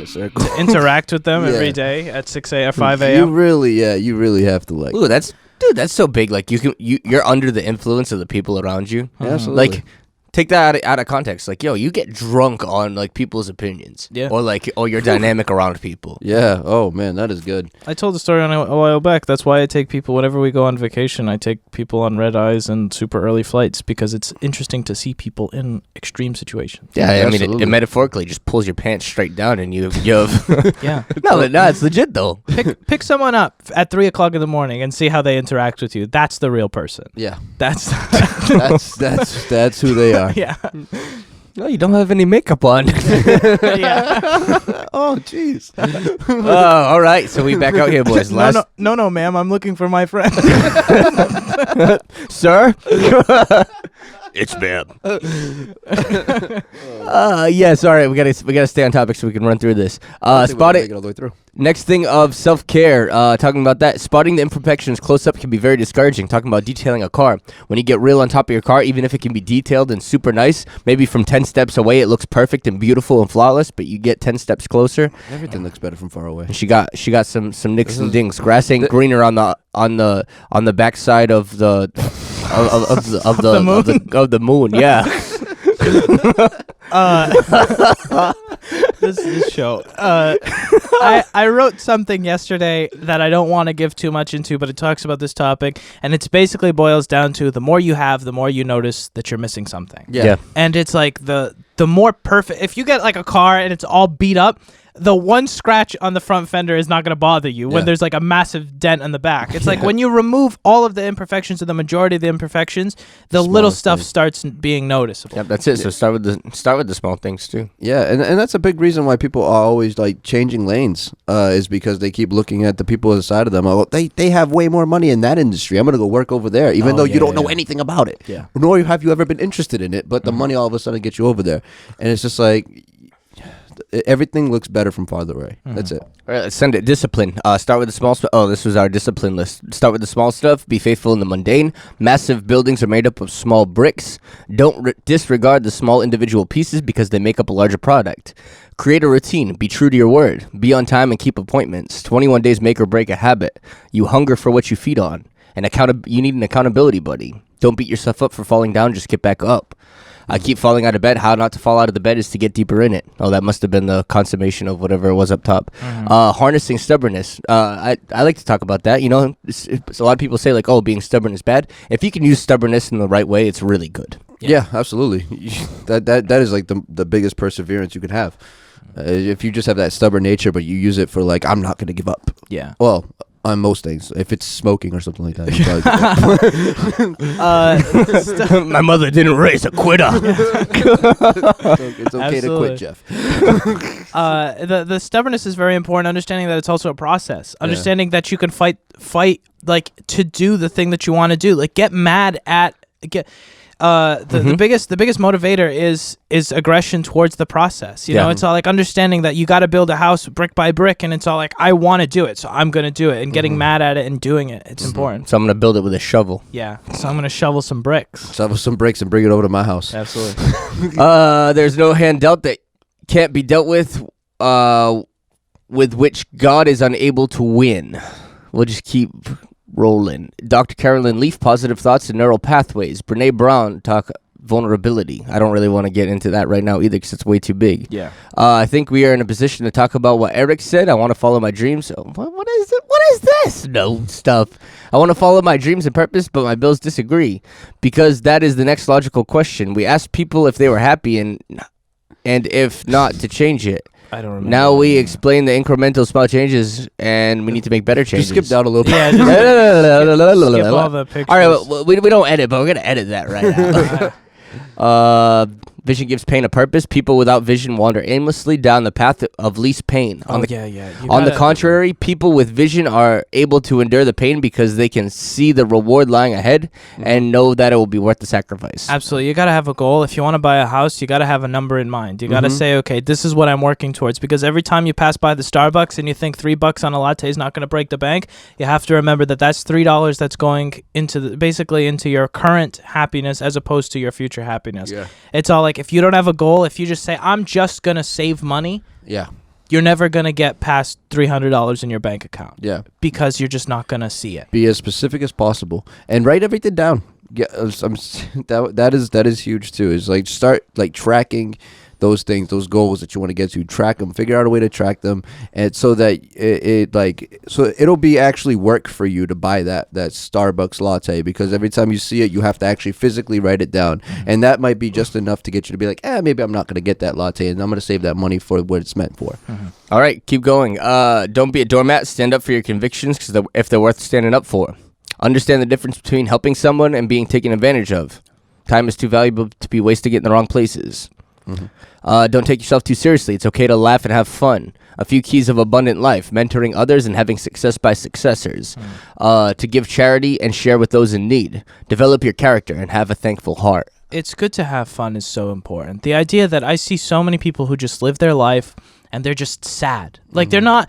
a circle. Interact with them Yeah. every day at 6 a.m. 5 You a.m. you really have to like. Ooh, that's so big. Like you're under the influence of the people around you. Absolutely. Like, take that out of context. Like, yo, you get drunk on like people's opinions. Yeah. Or your dynamic around people. Yeah. Oh man, that is good. I told the story on a while back. That's why I take people whenever we go on vacation. I take people on red eyes and super early flights because it's interesting to see people in extreme situations. Yeah, I mean, Absolutely. it metaphorically just pulls your pants straight down, and you have Yeah. no, it's legit though. Pick someone up at 3 o'clock in the morning and see how they interact with you. That's the real person. Yeah. That's That's who they are. yeah. No, you don't have any makeup on. Yeah. Oh jeez. All right, so we back out here, boys. No, ma'am. I'm looking for my friend. Sir. It's ma'am. Yes. All right, we gotta stay on topic so we can run through this. Spot it. All the way through. Next thing of self-care, talking about that, spotting the imperfections close up can be very discouraging. Talking about detailing a car. When you get real on top of your car, even if it can be detailed and super nice, maybe from 10 steps away it looks perfect and beautiful and flawless, but you get 10 steps closer, Everything looks better from far away. and she got some nicks and dings. Grass ain't greener on the backside of the of the moon. Yeah. This show. I wrote something yesterday that I don't want to give too much into, but it talks about this topic, and it's basically boils down to the more you have, the more you notice that you're missing something. Yeah. And it's like the more perfect. If you get like a car and it's all beat up, the one scratch on the front fender is not going to bother you when Yeah. there's like a massive dent on the back. It's like when you remove all of the imperfections or the majority of the imperfections, the little Smallest stuff thing. starts being noticeable. Yep, that's it. So start with the small things too. Yeah, and that's a big reason why people are always like changing lanes. Is because they keep looking at the people inside of them. Oh, they have way more money in that industry. I'm gonna go work over there, even though you don't know anything about it. Yeah. Nor have you ever been interested in it. But the money all of a sudden gets you over there, and it's just like everything looks better from farther away. That's it. All right, let's send it. Discipline. Start with the small stuff. Oh, this was our discipline list. Start with the small stuff. Be faithful in the mundane. Massive buildings are made up of small bricks. Don't disregard the small individual pieces because they make up a larger product. Create a routine. Be true to your word. Be on time and keep appointments. 21 days make or break a habit. You hunger for what you feed on. And you need an accountability buddy. Don't beat yourself up for falling down. Just get back up. I keep falling out of bed. How not to fall out of the bed is to get deeper in it. Oh, that must have been the consummation of whatever it was up top. Harnessing stubbornness. I like to talk about that. You know, it's a lot of people say like, oh, being stubborn is bad. If you can use stubbornness in the right way, it's really good. Yeah, absolutely. That is like the biggest perseverance you can have. If you just have that stubborn nature, but you use it for like, I'm not going to give up. Yeah. Well, on most things, if it's smoking or something like that, you probably give up. My mother didn't raise a quitter. It's okay to quit, Jeff. The stubbornness is very important. Understanding that it's also a process. Understanding that you can fight like to do the thing that you want to do. Like get mad at the biggest motivator is aggression towards the process. You know, it's all like understanding that you got to build a house brick by brick, and it's all like I want to do it, so I'm gonna do it, and getting mad at it and doing it. It's important. So I'm gonna build it with a shovel. Yeah. So I'm gonna shovel some bricks. Shovel some bricks and bring it over to my house. Absolutely. There's no hand dealt that can't be dealt with which God is unable to win. We'll just keep rolling. Dr. Carolyn Leaf, positive thoughts and neural pathways. Brene Brown, talk vulnerability. I don't really want to get into that right now either because it's way too big. Yeah. I think we are in a position to talk about what Eric said. I want to follow my dreams. What is it? What is this? No stuff. I want to follow my dreams and purpose, but my bills disagree because that is the next logical question. We asked people if they were happy and if not, to change it. I don't remember. Now we explain the incremental small changes, and we need to make better changes. Just skip down a little bit. Yeah. Just skip all the pictures. All right, we don't edit, but we're gonna edit that right now. Vision gives pain a purpose. People without vision wander aimlessly down the path of least pain. On the contrary, people with vision are able to endure the pain because they can see the reward lying ahead and know that it will be worth the sacrifice. Absolutely. You got to have a goal. If you want to buy a house, you got to have a number in mind. You got to say, okay, this is what I'm working towards. Because every time you pass by the Starbucks and you think $3 on a latte is not going to break the bank, you have to remember that that's $3 that's going into basically into your current happiness as opposed to your future happiness. Yeah. It's all like, if you don't have a goal, if you just say, I'm just going to save money, you're never going to get past $300 in your bank account. Yeah. Because you're just not going to see it. Be as specific as possible and write everything down. Yeah, that is huge too. Is like start like tracking those things, those goals that you want to get to. Track them. Figure out a way to track them, and so that it'll be actually work for you to buy that Starbucks latte, because every time you see it, you have to actually physically write it down, and that might be just enough to get you to be like, maybe I'm not going to get that latte, and I'm going to save that money for what it's meant for. All right, keep going. Don't be a doormat. Stand up for your convictions, because if they're worth standing up for. Understand the difference between helping someone and being taken advantage of. Time is too valuable to be wasting it in the wrong places. Don't take yourself too seriously. It's okay to laugh and have fun. A few keys of abundant life: mentoring others and having success by successors. To give charity and share with those in need. Develop your character and have a thankful heart. It's good to have fun is so important. The idea that I see so many people who just live their life and they're just sad. Like they're not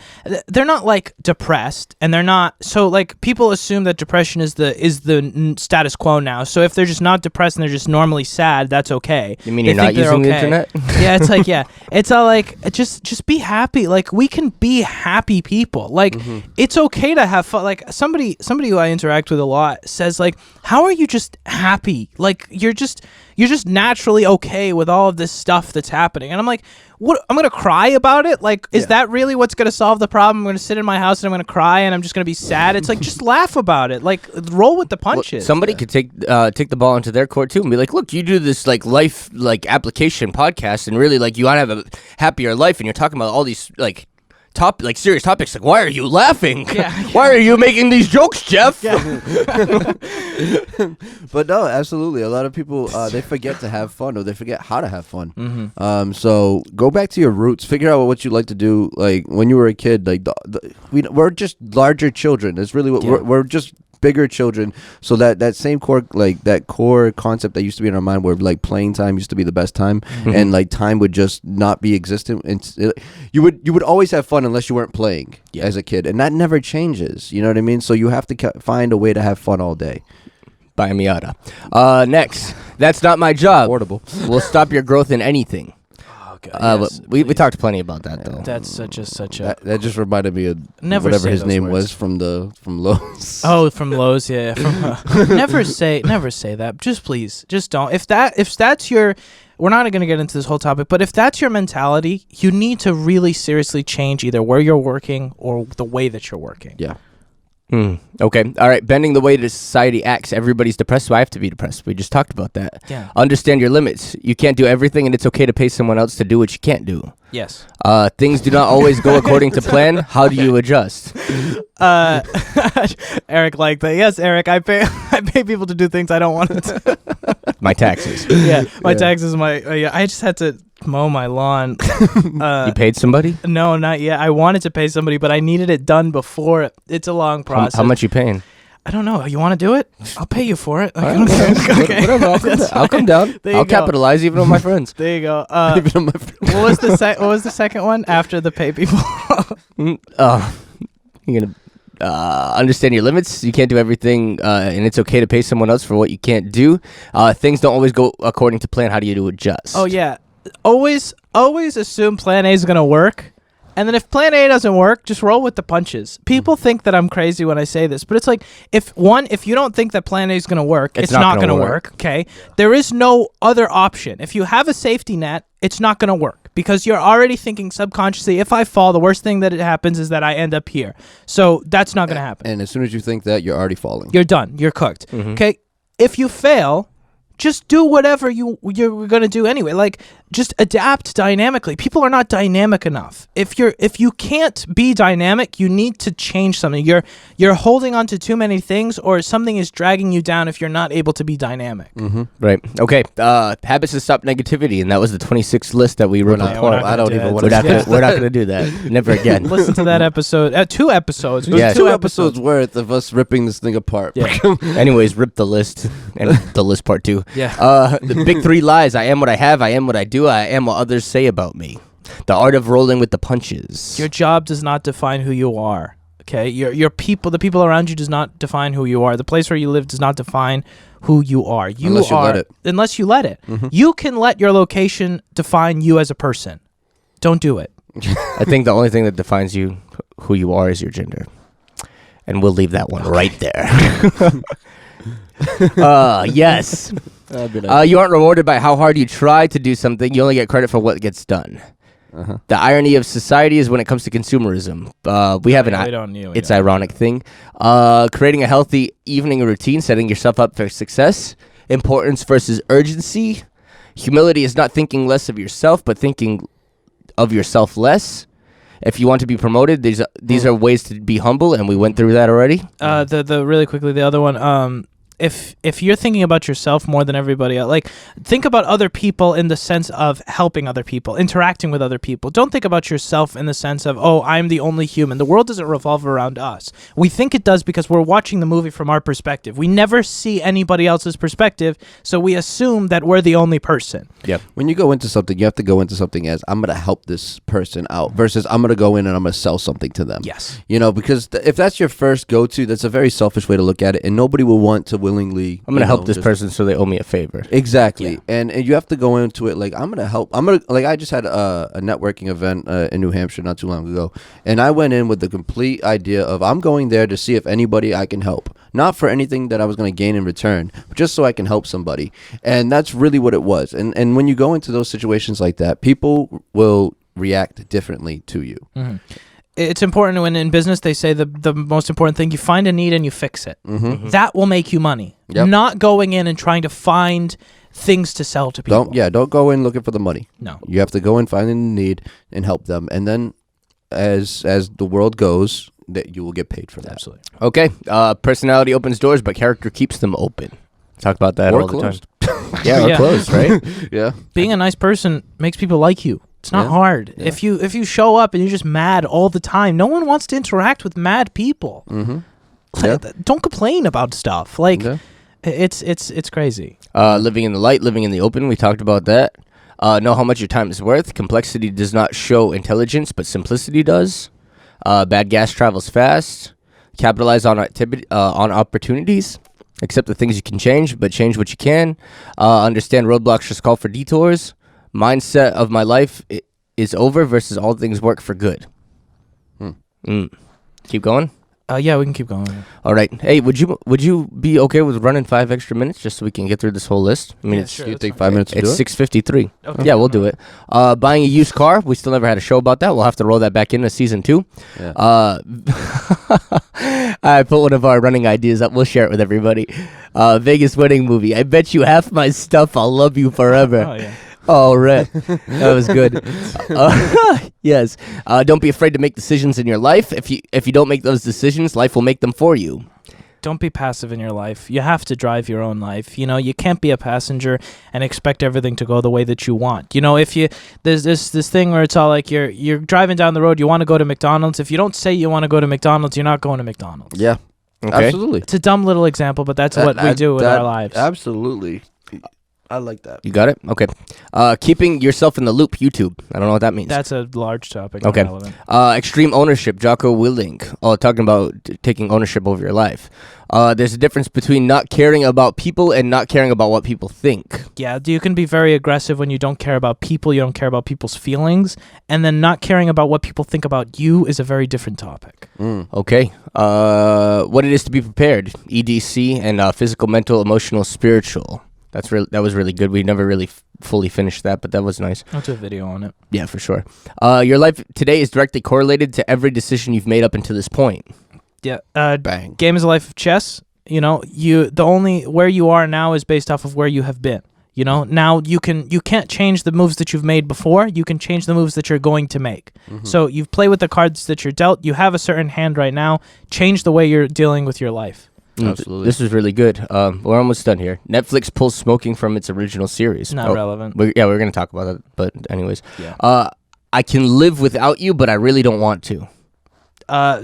like depressed, and they're not, so like people assume that depression is the status quo now. So if they're just not depressed and they're just normally sad, that's okay. You mean you're not using the internet? Yeah, it's like, it's all like, just be happy. Like, we can be happy people. Like, it's okay to have fun. Like somebody who I interact with a lot says, like, how are you just happy? Like you're just naturally okay with all of this stuff that's happening. And I'm like, what? I'm going to cry about it? Like, is that really what's going to solve the problem? I'm going to sit in my house and I'm going to cry and I'm just going to be sad? It's like, just laugh about it. Like, roll with the punches. Well, somebody could take the ball into their court too and be like, look, you do this like life like application podcast, and really like you want to have a happier life, and you're talking about all these like serious topics. Like, why are you laughing? Why are you making these jokes, Jeff? But no, absolutely. A lot of people they forget to have fun, or they forget how to have fun. So go back to your roots. Figure out what you like to do. Like when you were a kid, like we're just larger children. It's really what we're just bigger children. So that same core concept that used to be in our mind, where like playing time used to be the best time, and like time would just not be existent, and you would always have fun unless you weren't playing as a kid, and that never changes. You know what I mean? So you have to find a way to have fun all day. By Miata. Next, that's not my job. Affordable. Will stop your growth in anything. Yes, we talked plenty about that though. That's such a that just reminded me of Never whatever say his those name words. was from Lowe's. Oh, from Lowe's, yeah. Never say that. Just please, just don't. If that's your, we're not going to get into this whole topic, but if that's your mentality, you need to really seriously change either where you're working or the way that you're working. Yeah. Okay. All right. Bending the way that society acts. Everybody's depressed, so I have to be depressed. We just talked about that. Yeah. Understand your limits. You can't do everything, and it's okay to pay someone else to do what you can't do. Yes. Things do not always go according to plan. How do you adjust? Eric liked that. Yes, Eric, I pay people to do things I don't want to. My taxes. Yeah, my taxes. I just had to mow my lawn. You paid somebody? No, not yet. I wanted to pay somebody, but I needed it done before. It's a long process. How much you paying? I don't know. You want to do it? I'll pay you for it. Okay. Whatever. I'll come down. I'll capitalize even on my friends. There you go. What was the second one after the pay people? You're gonna understand your limits. You can't do everything, and it's okay to pay someone else for what you can't do. Things don't always go according to plan. How do you adjust? Oh yeah, always assume plan A is gonna work. And then if plan A doesn't work, just roll with the punches. People think that I'm crazy when I say this, but it's like, if you don't think that plan A is going to work, it's not going to work, okay? There is no other option. If you have a safety net, it's not going to work because you're already thinking subconsciously, if I fall, the worst thing that it happens is that I end up here. So that's not going to happen. And as soon as you think that, you're already falling. You're done. You're cooked. Okay? If you fail, just do whatever you're going to do anyway. Like, just adapt dynamically. People are not dynamic enough. If you can't be dynamic, you need to change something. You're holding on to too many things, or something is dragging you down if you're not able to be dynamic. Right. Okay. Habits to stop negativity, and that was the 26th list that we wrote not- apart. we're not I don't do even that. want We're to. not gonna, we're not gonna do that. Never again. Listen to that episode. 2 episodes. We did Yeah. 2 Two episodes worth of us ripping this thing apart. Yeah. Anyways, rip the list and the list part 2. Yeah. The big 3 lies: I am what I have. I am what I do. I am what others say about me. The art of rolling with the punches. Your job does not define who you are. Okay, your people, the people around you, does not define who you are. The place where you live does not define who you are. Unless you let it. Unless you let it. You can let your location define you as a person. Don't do it. I think the only thing that defines you, who you are, is your gender. And we'll leave that one right there. Yes. You aren't rewarded by how hard you try to do something. You only get credit for what gets done. The irony of society is when it comes to consumerism. We have it's ironic thing. Creating a healthy evening routine, setting yourself up for success. Importance versus urgency. Humility is not thinking less of yourself, but thinking of yourself less. If you want to be promoted, these are ways to be humble, and we went through that already. The really quickly, the other one. If you're thinking about yourself more than everybody else, like, think about other people in the sense of helping other people, interacting with other people. Don't think about yourself in the sense of, oh, I'm the only human. The world doesn't revolve around us. We think it does because we're watching the movie from our perspective. We never see anybody else's perspective, so we assume that we're the only person. Yep. When you go into something, you have to go into something as, I'm going to help this person out, versus I'm going to go in and I'm going to sell something to them. Yes. You know, because if that's your first go-to, that's a very selfish way to look at it, and nobody will want to willingly. I'm gonna help this person, so they owe me a favor. Exactly. Yeah. And you have to go into it like, I'm gonna help. I just had a networking event in New Hampshire not too long ago, and I went in with the complete idea of, I'm going there to see if anybody I can help, not for anything that I was gonna gain in return, but just so I can help somebody. And that's really what it was. And when you go into those situations like that, people will react differently to you. Mm-hmm. It's important when in business they say the most important thing, you find a need and you fix it. That will make you money. Yep. Not going in and trying to find things to sell to people. Don't go in looking for the money. No. You have to go in, find the need, and help them. And then as the world goes, that you will get paid for that. Absolutely. Okay. Personality opens doors, but character keeps them open. Talk about that Or all closed. the time. Yeah, or Yeah. closed, right? Yeah. Being a nice person makes people like you. It's not Yeah. hard. Yeah. If you show up and you're just mad all the time, no one wants to interact with mad people. Mm-hmm. Yeah. Don't complain about stuff. Like, Yeah. it's crazy. Living in the light, living in the open. We talked about that. Know how much your time is worth. Complexity does not show intelligence, but simplicity does. Bad gas travels fast. Capitalize on opportunities. Accept the things you can change, but change what you can. Understand roadblocks just call for detours. Mindset of my life is over versus all things work for good. Keep going. Yeah, we can keep going. All right. Hey, would you be okay with running 5 extra minutes just so we can get through this whole list? I mean, Yeah, it's sure. You that's take fine. 5 minutes to do it's it? 6:53. Okay. Yeah, we'll do it. Buying a used car. We still never had a show about that. We'll have to roll that back into season 2. Yeah. I put one of our running ideas up. We'll share it with everybody. Vegas wedding movie. I bet you half my stuff. I'll love you forever. Oh, yeah. Oh, right. That was good. Yes. Don't be afraid to make decisions in your life. If you don't make those decisions, life will make them for you. Don't be passive in your life. You have to drive your own life. You know, you can't be a passenger and expect everything to go the way that you want. You know, if you there's this thing where it's all like you're driving down the road, you want to go to McDonald's. If you don't say you want to go to McDonald's, you're not going to McDonald's. Yeah. Okay. Absolutely. It's a dumb little example, but that's what we do with our lives. Absolutely. I like that. You got it? Okay. Keeping yourself in the loop, YouTube. I don't know what that means. That's a large topic. Okay. Relevant. Extreme ownership, Jocko Willink. Talking about taking ownership over your life. There's a difference between not caring about people and not caring about what people think. Yeah, you can be very aggressive when you don't care about people, you don't care about people's feelings, and then not caring about what people think about you is a very different topic. Okay. What it is to be prepared. EDC and physical, mental, emotional, spiritual. That was really good. We never really fully finished that, but that was nice. I'll do a video on it. Yeah, for sure. Your life today is directly correlated to every decision you've made up until this point. Yeah. Bang. Game is a life of chess. You know, where you are now is based off of where you have been. You know, now you can't change the moves that you've made before. You can change the moves that you're going to make. So you play with the cards that you're dealt. You have a certain hand right now. Change the way you're dealing with your life. Absolutely. This is really good. We're almost done here. Netflix pulls smoking from its original series. Not relevant. We're going to talk about that. But anyways, Yeah. I can live without you, but I really don't want to.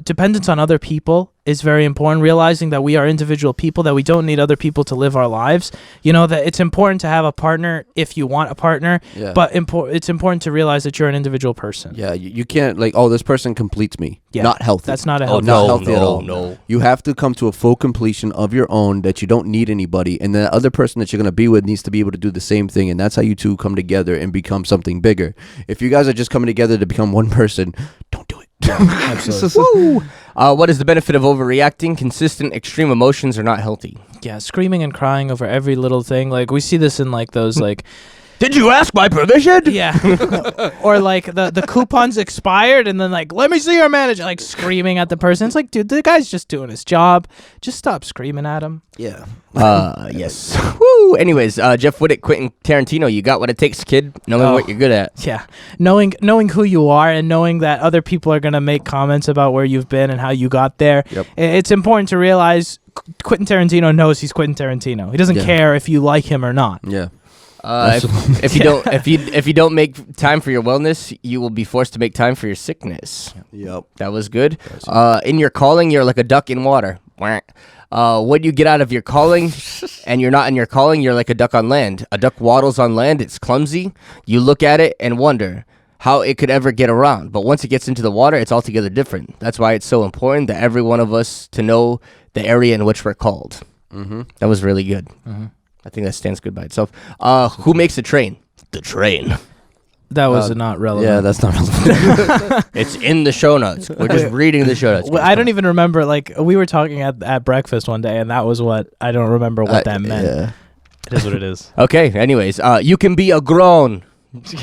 Dependence on other people is very important. Realizing that we are individual people, that we don't need other people to live our lives. You know, that it's important to have a partner if you want a partner, but it's important to realize that you're an individual person. Yeah, you can't like, oh, this person completes me. Yeah. Not healthy. That's not a healthy. Not healthy at all. No. You have to come to a full completion of your own, that you don't need anybody, and the other person that you're going to be with needs to be able to do the same thing, and that's how you two come together and become something bigger. If you guys are just coming together to become one person, don't do it. Absolutely. What is the benefit of overreacting? Consistent extreme emotions are not healthy. Yeah, screaming and crying over every little thing. Like, we see this in like those like Did you ask my permission? yeah. Or like the coupons expired and then like, let me see your manager, like screaming at the person. It's like, dude, the guy's just doing his job. Just stop screaming at him. Yeah. Yes. Woo. Anyways, Jeff Whittick, Quentin Tarantino, you got what it takes, kid. Knowing what you're good at. Yeah. Knowing who you are and knowing that other people are going to make comments about where you've been and how you got there. Yep. It's important to realize Quentin Tarantino knows he's Quentin Tarantino. He doesn't care if you like him or not. Yeah. If you don't make time for your wellness, you will be forced to make time for your sickness. Yep. That was good. In your calling, you're like a duck in water. When you get out of your calling and you're not in your calling, you're like a duck on land. A duck waddles on land. It's clumsy. You look at it and wonder how it could ever get around. But once it gets into the water, it's altogether different. That's why it's so important that every one of us to know the area in which we're called. Mm-hmm. That was really good. Mm-hmm. I think that stands good by itself. Who makes the train? The train. That was not relevant. Yeah, that's not relevant. It's in the show notes. We're just reading the show notes. Well, I don't even remember. Like, we were talking at breakfast one day, and that was what I don't remember what that meant. Yeah. It is what it is. Okay. Anyways, you can be a grown,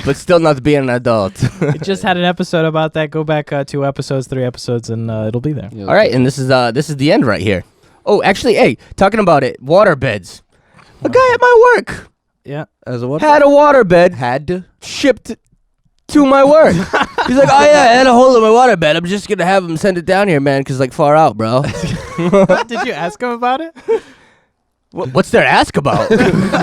but still not be an adult. We just had an episode about that. Go back 2 episodes, 3 episodes, and it'll be there. Yeah, All right, and this is the end right here. Oh, actually, hey, talking about it, water beds. A guy at my work Yeah. As a what? had a water bed shipped to my work. He's like, oh yeah, I had a hole in my water bed. I'm just gonna have him send it down here, man, because like far out, bro. Did you ask him about it? What's there to ask about?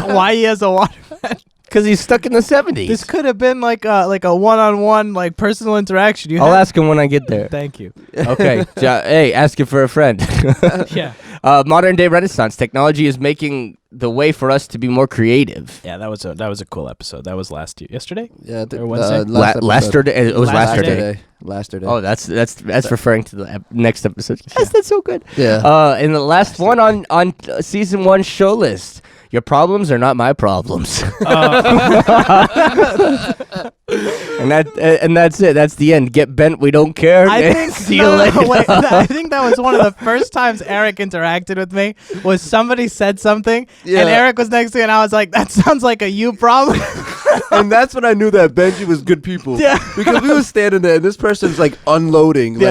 Why he has a water bed? Because he's stuck in the 70s. This could have been like a one-on-one like personal interaction. I'll ask him when I get there. Thank you. Okay. Hey, ask him for a friend. Yeah. Modern day Renaissance technology is making the way for us to be more creative. Yeah, that was a cool episode. That was yesterday. Yeah. Or Wednesday? Yesterday. It was Last yesterday. Yesterday. Oh, that's referring to the next episode. Yes, that's so good. Yeah. And the last one on season 1 show list. Your problems are not my problems. And that's it. That's the end. Get bent. We don't care. I think See you later. Wait, I think that was one of the first times Eric interacted with me. Was somebody said something, and Eric was next to me, and I was like, "That sounds like a you problem." And that's when I knew that Benji was good people. Yeah. Because we were standing there and this person's like unloading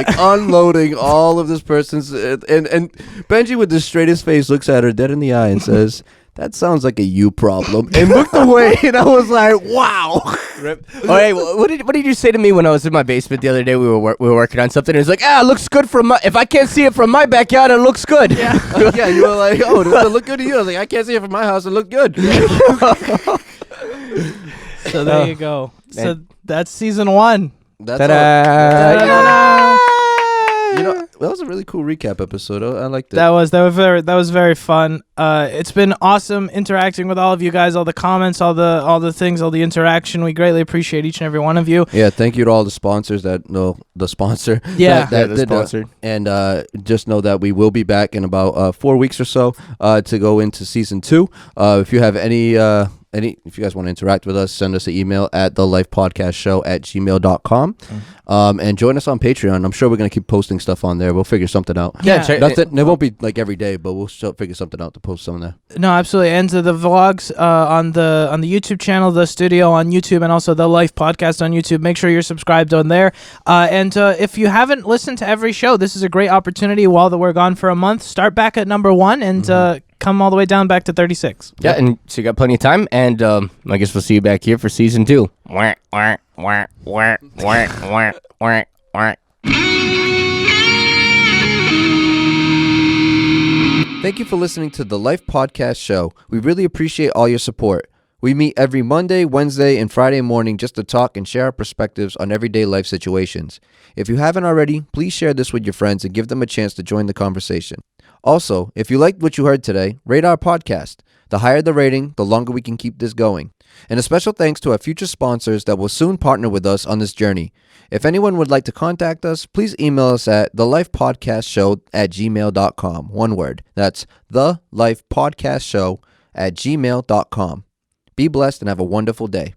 all of this person's and Benji with the straightest face looks at her dead in the eye and says, that sounds like a you problem, and looked away, and I was like, wow. Oh, hey, what did you say to me when I was in my basement the other day? We were working on something. It was like, it looks good from my. If I can't see it from my backyard, it looks good. Yeah. Yeah, you were like, oh, does it look good to you? I was like, I can't see it from my house. It looked good. So there you go. So that's season 1. That's Ta-da! all. You know, that was a really cool recap episode. I liked it. That was very fun. It's been awesome interacting with all of you guys, all the comments, all the things, all the interaction. We greatly appreciate each and every one of you. Yeah, thank you to all the sponsors the sponsor. Yeah. that the did, sponsor. And just know that we will be back in about 4 weeks or so to go into season 2. If you have if you guys want to interact with us, send us an email at thelifepodcastshow@gmail.com. And join us on Patreon. I'm sure we're going to keep posting stuff on there. We'll figure something out. Yeah. It won't be like every day, but we'll still figure something out to post some there. No, absolutely. And the vlogs on the YouTube channel, the studio on YouTube, and also the Life podcast on YouTube. Make sure you're subscribed on there. And if you haven't listened to every show, this is a great opportunity while we're gone for a month. Start back at number 1 and come all the way down back to 36. Yeah, and so you got plenty of time, and I guess we'll see you back here for season 2. Thank you for listening to the Life Podcast Show. We really appreciate all your support. We meet every Monday, Wednesday, and Friday morning just to talk and share our perspectives on everyday life situations. If you haven't already, please share this with your friends and give them a chance to join the conversation. Also, if you liked what you heard today, rate our podcast. The higher the rating, the longer we can keep this going. And a special thanks to our future sponsors that will soon partner with us on this journey. If anyone would like to contact us, please email us at thelifepodcastshow@gmail.com. One word. That's thelifepodcastshow@gmail.com. Be blessed and have a wonderful day.